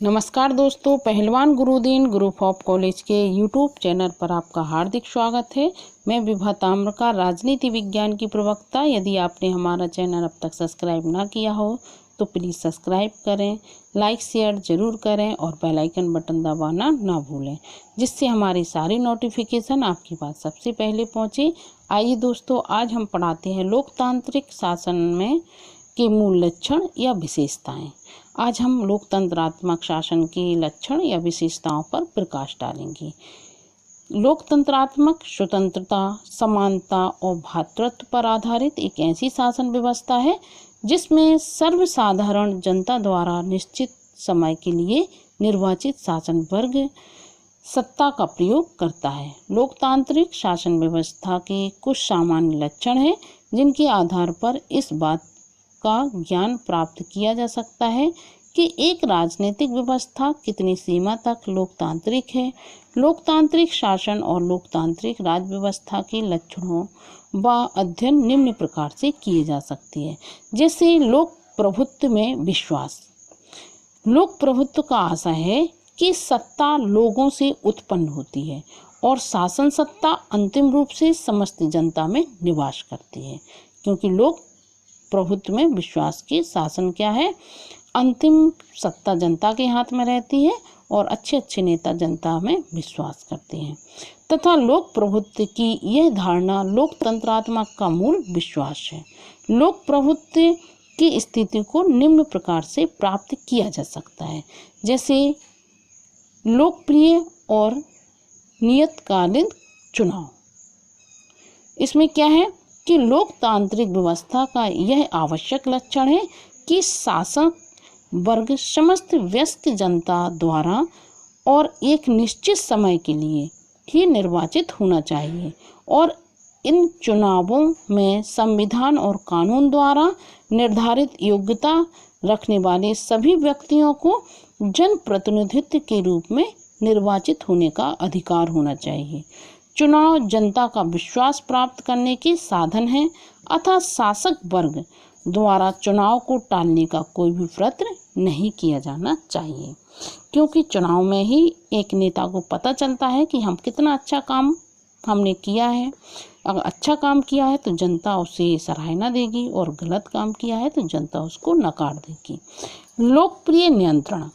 नमस्कार दोस्तों, पहलवान गुरुदीन ग्रुप ऑफ कॉलेज के यूट्यूब चैनल पर आपका हार्दिक स्वागत है। मैं विभा ताम्रकार, राजनीति विज्ञान की प्रवक्ता। यदि आपने हमारा चैनल अब तक सब्सक्राइब ना किया हो तो प्लीज़ सब्सक्राइब करें, लाइक शेयर ज़रूर करें और बेल आइकन बटन दबाना ना भूलें, जिससे हमारी सारी नोटिफिकेशन आपके पास सबसे पहले पहुँचे। आइए दोस्तों, आज हम पढ़ाते हैं लोकतांत्रिक शासन में के मूल लक्षण या विशेषताएं। आज हम लोकतंत्रात्मक शासन के लक्षण या विशेषताओं पर प्रकाश डालेंगे। लोकतंत्रात्मक स्वतंत्रता, समानता और भ्रातृत्व पर आधारित एक ऐसी शासन व्यवस्था है जिसमें सर्वसाधारण जनता द्वारा निश्चित समय के लिए निर्वाचित शासन वर्ग सत्ता का प्रयोग करता है। लोकतांत्रिक शासन व्यवस्था के कुछ सामान्य लक्षण हैं जिनके आधार पर इस बात का ज्ञान प्राप्त किया जा सकता है कि एक राजनीतिक व्यवस्था कितनी सीमा तक लोकतांत्रिक है। लोकतांत्रिक शासन और लोकतांत्रिक राज्य व्यवस्था के लक्षणों व अध्ययन निम्न प्रकार से किए जा सकते हैं। जैसे लोक प्रभुत्व में विश्वास। लोक प्रभुत्व का आशय है कि सत्ता लोगों से उत्पन्न होती है और शासन सत्ता अंतिम रूप से समस्त जनता में निवास करती है। क्योंकि लोक प्रभुत्व में विश्वास की शासन क्या है, अंतिम सत्ता जनता के हाथ में रहती है और अच्छे अच्छे नेता जनता में विश्वास करते हैं। तथा लोक प्रभुत्व की यह धारणा लोकतंत्रात्मक का मूल विश्वास है। लोक प्रभुत्व की स्थिति को निम्न प्रकार से प्राप्त किया जा सकता है, जैसे लोकप्रिय और नियतकालिक चुनाव। इसमें क्या है कि लोकतांत्रिक व्यवस्था का यह आवश्यक लक्षण है कि शासक वर्ग समस्त व्यस्त जनता द्वारा और एक निश्चित समय के लिए ही निर्वाचित होना चाहिए और इन चुनावों में संविधान और कानून द्वारा निर्धारित योग्यता रखने वाले सभी व्यक्तियों को जनप्रतिनिधित्व के रूप में निर्वाचित होने का अधिकार होना चाहिए। चुनाव जनता का विश्वास प्राप्त करने के साधन हैं, अतः शासक वर्ग द्वारा चुनाव को टालने का कोई भी प्रयत्न नहीं किया जाना चाहिए। क्योंकि चुनाव में ही एक नेता को पता चलता है कि हम कितना अच्छा काम हमने किया है। अगर अच्छा काम किया है तो जनता उसे सराहना देगी और गलत काम किया है तो जनता उसको नकार देगी। लोकप्रिय नियंत्रण।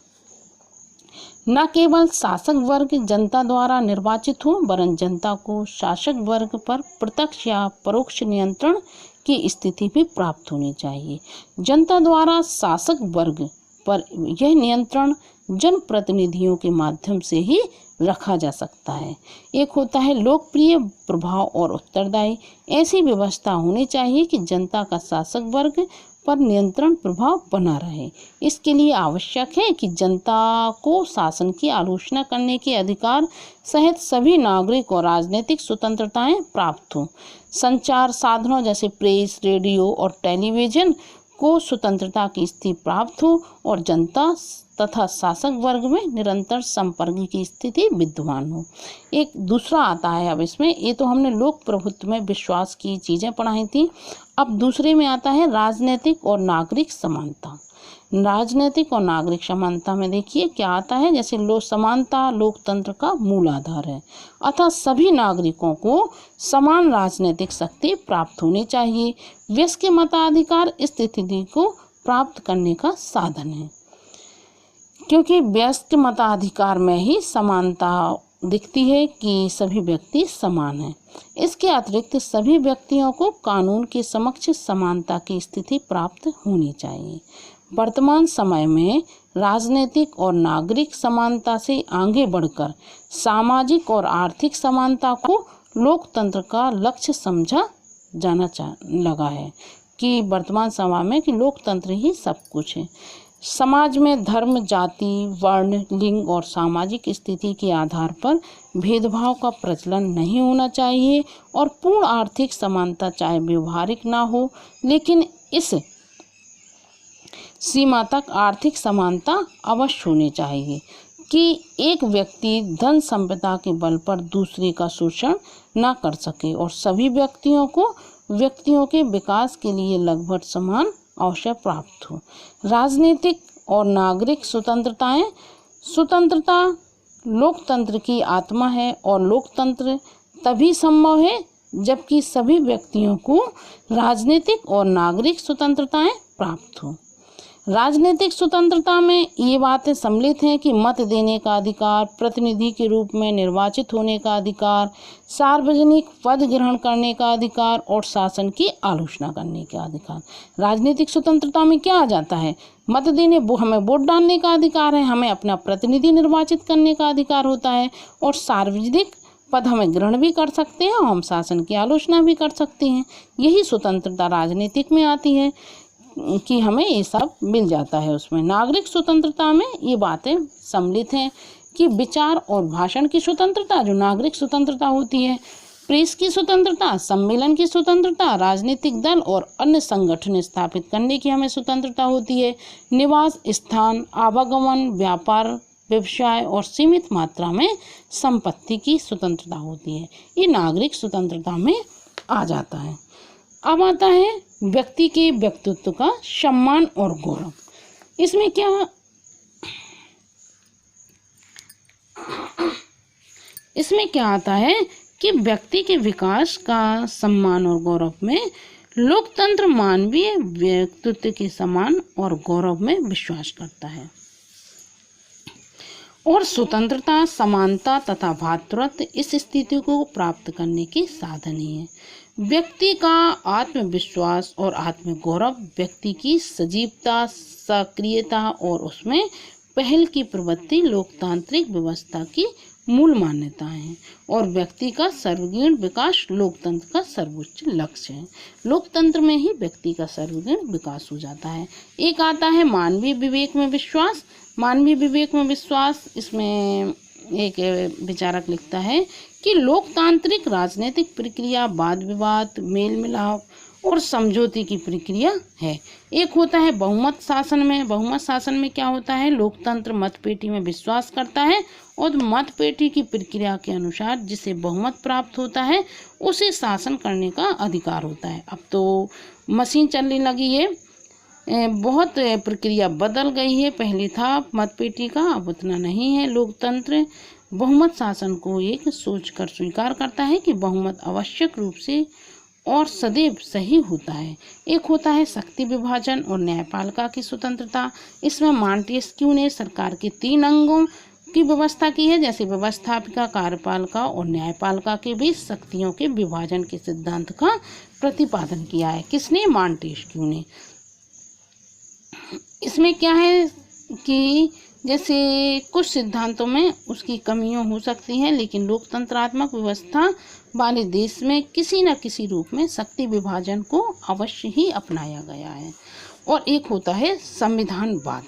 न केवल शासक वर्ग जनता द्वारा निर्वाचित हो, वरन जनता को शासक वर्ग पर प्रत्यक्ष या परोक्ष नियंत्रण की स्थिति भी प्राप्त होनी चाहिए। जनता द्वारा शासक वर्ग पर यह नियंत्रण जनप्रतिनिधियों के माध्यम से ही रखा जा सकता है। एक होता है लोकप्रिय प्रभाव और उत्तरदायी। ऐसी व्यवस्था होनी चाहिए कि जनता का शासक वर्ग पर नियंत्रण प्रभाव बना रहे। इसके लिए आवश्यक है कि जनता को शासन की आलोचना करने के अधिकार सहित सभी नागरिक और राजनीतिक स्वतंत्रताएं प्राप्त हों। संचार साधनों जैसे प्रेस, रेडियो और टेलीविज़न को स्वतंत्रता की स्थिति प्राप्त हो और जनता तथा शासक वर्ग में निरंतर संपर्क की स्थिति विद्यमान हो। एक दूसरा आता है, अब इसमें ये तो हमने लोक प्रभुत्व में विश्वास की चीज़ें पढ़ाई थी। अब दूसरे में आता है राजनीतिक और नागरिक समानता। राजनीतिक और नागरिक समानता में देखिए क्या आता है, जैसे समानता लोकतंत्र का मूल आधार है, अतः सभी नागरिकों को समान राजनीतिक शक्ति प्राप्त होनी चाहिए। व्यस्क के मताधिकार इस स्थिति को प्राप्त करने का साधन है, क्योंकि व्यस्क मताधिकार में ही समानता दिखती है कि सभी व्यक्ति समान हैं। इसके अतिरिक्त सभी व्यक्तियों को कानून के समक्ष समानता की स्थिति प्राप्त होनी चाहिए। वर्तमान समय में राजनीतिक और नागरिक समानता से आगे बढ़कर सामाजिक और आर्थिक समानता को लोकतंत्र का लक्ष्य समझा जाना लगा है कि वर्तमान समय में कि लोकतंत्र ही सब कुछ है। समाज में धर्म, जाति, वर्ण, लिंग और सामाजिक स्थिति के आधार पर भेदभाव का प्रचलन नहीं होना चाहिए और पूर्ण आर्थिक समानता चाहे व्यवहारिक ना हो, लेकिन इस सीमा तक आर्थिक समानता अवश्य होनी चाहिए कि एक व्यक्ति धन संपदा के बल पर दूसरे का शोषण ना कर सके और सभी व्यक्तियों के विकास के लिए लगभग समान अवसर प्राप्त हो। राजनीतिक और नागरिक स्वतंत्रताएं स्वतंत्रता लोकतंत्र की आत्मा है और लोकतंत्र तभी संभव है जबकि सभी व्यक्तियों को राजनीतिक और नागरिक स्वतंत्रताएं प्राप्त हो। राजनीतिक स्वतंत्रता में ये बातें सम्मिलित हैं कि मत देने का अधिकार, प्रतिनिधि के रूप में निर्वाचित होने का अधिकार, सार्वजनिक पद ग्रहण करने का अधिकार और शासन की आलोचना करने का अधिकार। राजनीतिक स्वतंत्रता में क्या आ जाता है? मत देने, हमें वोट डालने का अधिकार है, हमें अपना प्रतिनिधि निर्वाचित करने का अधिकार होता है और सार्वजनिक पद हमें ग्रहण भी कर सकते हैं और हम शासन की आलोचना भी कर सकते हैं। यही स्वतंत्रता राजनीतिक में आती है कि हमें ये सब मिल जाता है उसमें। नागरिक स्वतंत्रता में ये बातें सम्मिलित हैं कि विचार और भाषण की स्वतंत्रता जो नागरिक स्वतंत्रता होती है, प्रेस की स्वतंत्रता, सम्मेलन की स्वतंत्रता, राजनीतिक दल और अन्य संगठन स्थापित करने की हमें स्वतंत्रता होती है, निवास स्थान, आवागमन, व्यापार, व्यवसाय और सीमित मात्रा में संपत्ति की स्वतंत्रता होती है। ये नागरिक स्वतंत्रता में आ जाता है। अब आता है व्यक्ति के व्यक्तित्व का सम्मान और गौरव। इसमें क्या आता है कि व्यक्ति के विकास का सम्मान और गौरव में लोकतंत्र मानवीय व्यक्तित्व के सम्मान और गौरव में विश्वास करता है और स्वतंत्रता, समानता तथा भातृत्व इस स्थिति को प्राप्त करने के साधन ही है। व्यक्ति का आत्मविश्वास और आत्मगौरव व्यक्ति की सजीवता, सक्रियता और उसमें पहल की प्रवृत्ति लोकतांत्रिक व्यवस्था की मूल मान्यताएं हैं और व्यक्ति का सर्वगुण विकास लोकतंत्र का सर्वोच्च लक्ष्य है। लोकतंत्र में ही व्यक्ति का सर्वगुण विकास हो जाता है। एक आता है मानवीय विवेक में विश्वास। मानवीय विवेक में विश्वास, इसमें एक विचारक लिखता है कि लोकतांत्रिक राजनीतिक प्रक्रिया वाद विवाद, मेल मिलाप और समझौते की प्रक्रिया है। एक होता है बहुमत शासन में। बहुमत शासन में क्या होता है? लोकतंत्र मतपेटी में विश्वास करता है और मतपेटी की प्रक्रिया के अनुसार जिसे बहुमत प्राप्त होता है उसे शासन करने का अधिकार होता है। अब तो मशीन चलने लगी है, बहुत प्रक्रिया बदल गई है। पहले था मतपेटी का, अब उतना नहीं है। लोकतंत्र बहुमत शासन को एक सोचकर स्वीकार करता है कि बहुमत आवश्यक रूप से और सदैव सही होता है। एक होता है शक्ति विभाजन और न्यायपालिका की स्वतंत्रता। इसमें मॉन्टेस्क्यू ने सरकार के 3 अंगों की व्यवस्था की है, जैसे व्यवस्थापिका, कार्यपालिका और न्यायपालिका के बीच शक्तियों के विभाजन के सिद्धांत का प्रतिपादन किया है। किसने? मॉन्टेस्क्यू ने। इसमें क्या है कि जैसे कुछ सिद्धांतों में उसकी कमियां हो सकती हैं, लेकिन लोकतंत्रात्मक व्यवस्था वाले देश में किसी न किसी रूप में शक्ति विभाजन को अवश्य ही अपनाया गया है। और एक होता है संविधानवाद।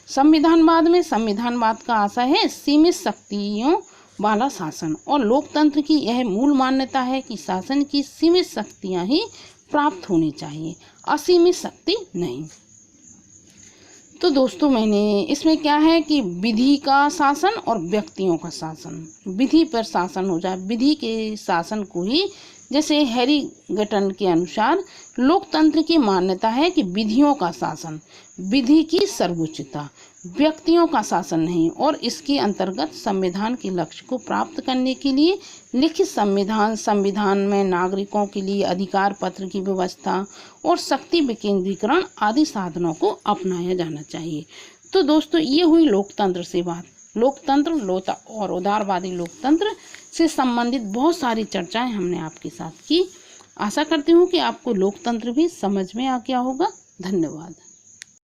संविधानवाद में संविधानवाद का आशय है सीमित शक्तियों वाला शासन और लोकतंत्र की यह मूल मान्यता है कि शासन की सीमित शक्तियां ही प्राप्त होनी चाहिए, असीमित शक्ति नहीं। तो दोस्तों मैंने इसमें क्या है कि विधि का शासन और व्यक्तियों का शासन, विधि पर शासन हो जाए, विधि के शासन को ही, जैसे हैरीगटन के अनुसार लोकतंत्र की मान्यता है कि विधियों का शासन, विधि की सर्वोच्चता, व्यक्तियों का शासन नहीं। और इसके अंतर्गत संविधान के लक्ष्य को प्राप्त करने के लिए लिखित संविधान में नागरिकों के लिए अधिकार पत्र की व्यवस्था और शक्ति विकेंद्रीकरण आदि साधनों को अपनाया जाना चाहिए। तो दोस्तों ये हुई लोकतंत्र से बात। लोकतंत्र और उदारवादी लोकतंत्र से संबंधित बहुत सारी चर्चाएं हमने आपके साथ की। आशा करती हूँ कि आपको लोकतंत्र भी समझ में आ गया होगा। धन्यवाद।